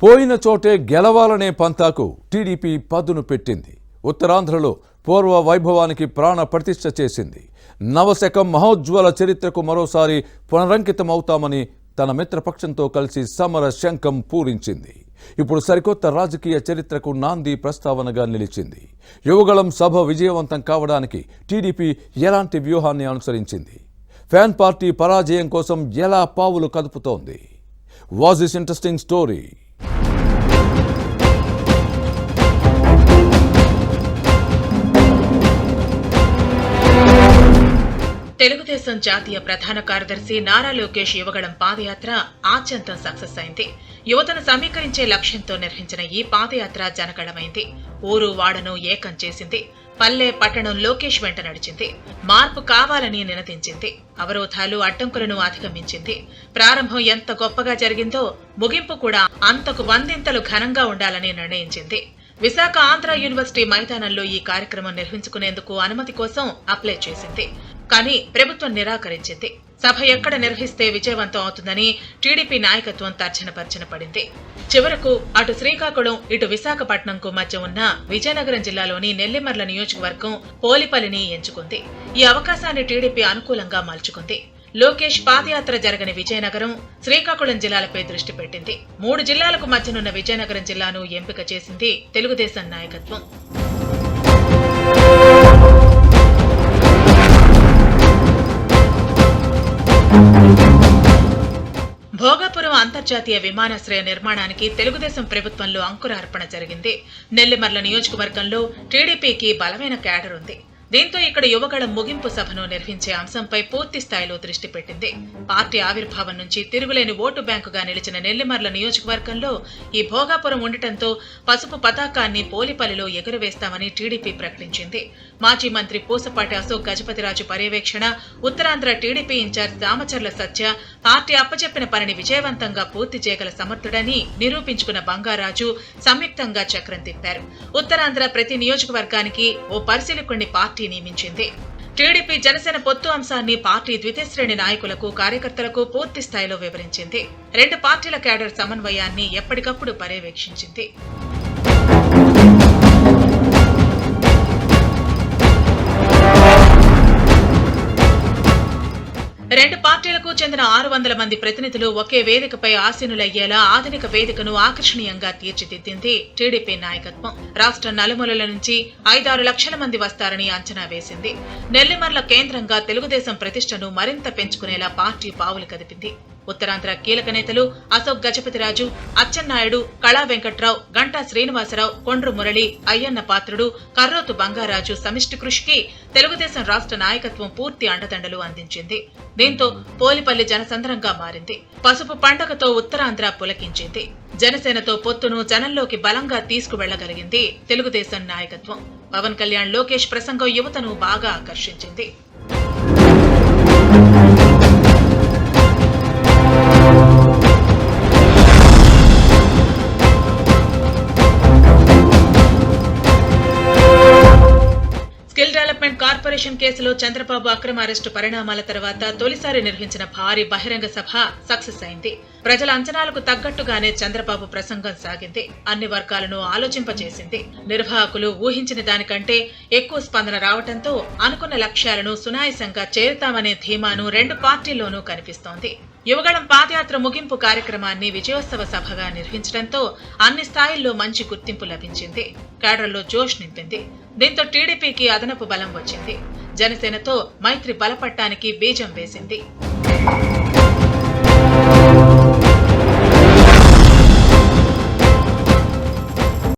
పోయిన చోటే గెలవాలనే పంతాకు టీడీపీ పదును పెట్టింది. ఉత్తరాంధ్రలో పూర్వ వైభవానికి ప్రాణ ప్రతిష్ఠ చేసింది. నవశకం మహోజ్వల చరిత్రకు మరోసారి పునరంకితమవుతామని తన మిత్రపక్షంతో కలిసి సమర శంఖం పూరించింది. ఇప్పుడు సరికొత్త రాజకీయ చరిత్రకు నాంది ప్రస్తావనగా నిలిచింది. యువగళం సభ విజయవంతం కావడానికి టీడీపీ ఎలాంటి వ్యూహాన్ని అనుసరించింది? ఫ్యాన్ పార్టీ పరాజయం కోసం ఎలా పావులు కదుపుతోంది? Was this interesting story? Telugu Desam జాతీయ ప్రధాన కార్యదర్శి నారా లోకేష్ యువగళం పాదయాత్ర ఆద్యంతం సక్సెస్ అయింది. యువతను సమీకరించే లక్ష్యంతో నిర్వహించిన ఈ పాదయాత్ర జనగళమైంది. ఊరు వాడను ఏకం చేసింది. పల్లె పట్టణం లోకేష్ వెంట నడిచింది. మార్పు కావాలని నినదించింది. అవరోధాలు అడ్డంకులను అధిగమించింది. ప్రారంభం ఎంత గొప్పగా జరిగిందో ముగింపు కూడా అంతకు వందింతలు ఘనంగా ఉండాలని నిర్ణయించింది. విశాఖ ఆంధ్ర యూనివర్సిటీ మైదానంలో ఈ కార్యక్రమం నిర్వహించుకునేందుకు అనుమతి కోసం అప్లై చేసింది. కానీ ప్రభుత్వం నిరాకరించింది. సభ ఎక్కడ నిర్వహిస్తే విజయవంతం అవుతుందని టీడీపీ నాయకత్వం తర్జన పడింది. చివరకు అటు శ్రీకాకుళం ఇటు విశాఖపట్నంకు మధ్య ఉన్న విజయనగరం జిల్లాలోని నెల్లిమర్ల నియోజకవర్గం పోలిపల్లిని ఎంచుకుంది. ఈ అవకాశాన్ని టీడీపీ అనుకూలంగా మలుచుకుంది. లోకేష్ పాదయాత్ర జరగని విజయనగరం, శ్రీకాకుళం జిల్లాలపై దృష్టి పెట్టింది. 3 జిల్లాలకు మధ్యనున్న విజయనగరం జిల్లాను ఎంపిక చేసింది తెలుగుదేశం నాయకత్వం. భోగాపురం అంతర్జాతీయ విమానాశ్రయ నిర్మాణానికి తెలుగుదేశం ప్రభుత్వంలో అంకురార్పణ జరిగింది. నెల్లిమర్ల నియోజకవర్గంలో టీడీపీకి బలమైన క్యాడర్ ఉంది. దీంతో ఇక్కడ యువగళం ముగింపు సభను నిర్వహించే అంశంపై పూర్తి స్థాయిలో దృష్టి పెట్టింది. పార్టీ ఆవిర్భావం నుంచి తిరుగులేని ఓటు బ్యాంకుగా నిలిచిన నెల్లిమర్ల నియోజకవర్గంలో ఈ భోగాపురం ఉండటంతో పసుపు పతాకాన్ని పోలిపల్లిలో ఎగురవేస్తామని టీడీపీ ప్రకటించింది. మాజీ మంత్రి పూసపాటి అశోక్ గజపతిరాజు పర్యవేక్షణ, ఉత్తరాంధ్ర టీడీపీ ఇన్ఛార్జ్ దామచర్ల సత్య పార్టీ అప్పచెప్పిన పనిని విజయవంతంగా పూర్తి చేయగల సమర్థుడని నిరూపించుకున్న బంగారాజు సంయుక్తంగా చక్రం తిప్పారు. ఉత్తరాంధ్ర ప్రతి నియోజకవర్గానికి ఓ పరిశీలకుడిని పార్టీ నియమించింది. టీడీపీ జనసేన పొత్తు అంశాన్ని పార్టీ ద్వితీయ శ్రేణి నాయకులకు, కార్యకర్తలకు పూర్తి స్థాయిలో వివరించింది. 2 పార్టీల క్యాడర్ సమన్వయాన్ని ఎప్పటికప్పుడు పర్యవేక్షించింది. రెండు పార్టీలకు చెందిన 600 మంది ప్రతినిధులు ఒకే వేదికపై ఆసీనులయ్యేలా ఆధునిక వేదికను ఆకర్షణీయంగా తీర్చిదిద్దింది టీడీపీ నాయకత్వం. రాష్ట్ర నలుమూలల నుంచి 5-6 లక్షల మంది వస్తారని అంచనా వేసింది. నెల్లిమర్ల కేంద్రంగా తెలుగుదేశం ప్రతిష్టను మరింత పెంచుకునేలా పార్టీ పావులు కదిపింది. ఉత్తరాంధ్ర కీలక నేతలు అశోక్ గజపతిరాజు, అచ్చెన్నాయుడు, కళా వెంకట్రావు, గంటా శ్రీనివాసరావు, కొండ్రు మురళి, అయ్యన్న పాత్రుడు, కర్రోతు బంగారాజు సమిష్టి కృషికి తెలుగుదేశం రాష్ట్ర నాయకత్వం పూర్తి అండదండలు అందించింది. దీంతో పోలిపల్లి జనసంద్రంగా మారింది. పసుపు పండగతో ఉత్తరాంధ్ర పులకించింది. జనసేనతో పొత్తును జనంలోకి బలంగా తీసుకువెళ్లగలిగింది తెలుగుదేశం నాయకత్వం. పవన్ కళ్యాణ్, లోకేష్ ప్రసంగం యువతను బాగా ఆకర్షించింది. స్కిల్ డెవలప్మెంట్ కార్పొరేషన్ కేసులో చంద్రబాబు అక్రమ అరెస్టు పరిణామాల తర్వాత తొలిసారి నిర్వహించిన భారీ బహిరంగ సభ సక్సెస్ అయింది. ప్రజల అంచనాలకు తగ్గట్టుగానే చంద్రబాబు ప్రసంగం సాగింది. అన్ని వర్గాలను ఆలోచింపచేసింది. నిర్వాహకులు ఊహించిన దానికంటే ఎక్కువ స్పందన రావడంతో అనుకున్న లక్ష్యాలను సునాయాసంగా చేరుతామనే ధీమాను 2 పార్టీల్లోనూ కనిపిస్తోంది. యువగళం పాదయాత్ర ముగింపు కార్యక్రమాన్ని విజయోత్సవ సభగా నిర్వహించడంతో అన్ని స్థాయిల్లో మంచి గుర్తింపు లభించింది. క్యాడర్లో జోష్ నింపింది. దీంతో టీడీపీకి అదనపు బలం వచ్చింది. జనసేనతో మైత్రి బలపట్టానికి బీజం వేసింది.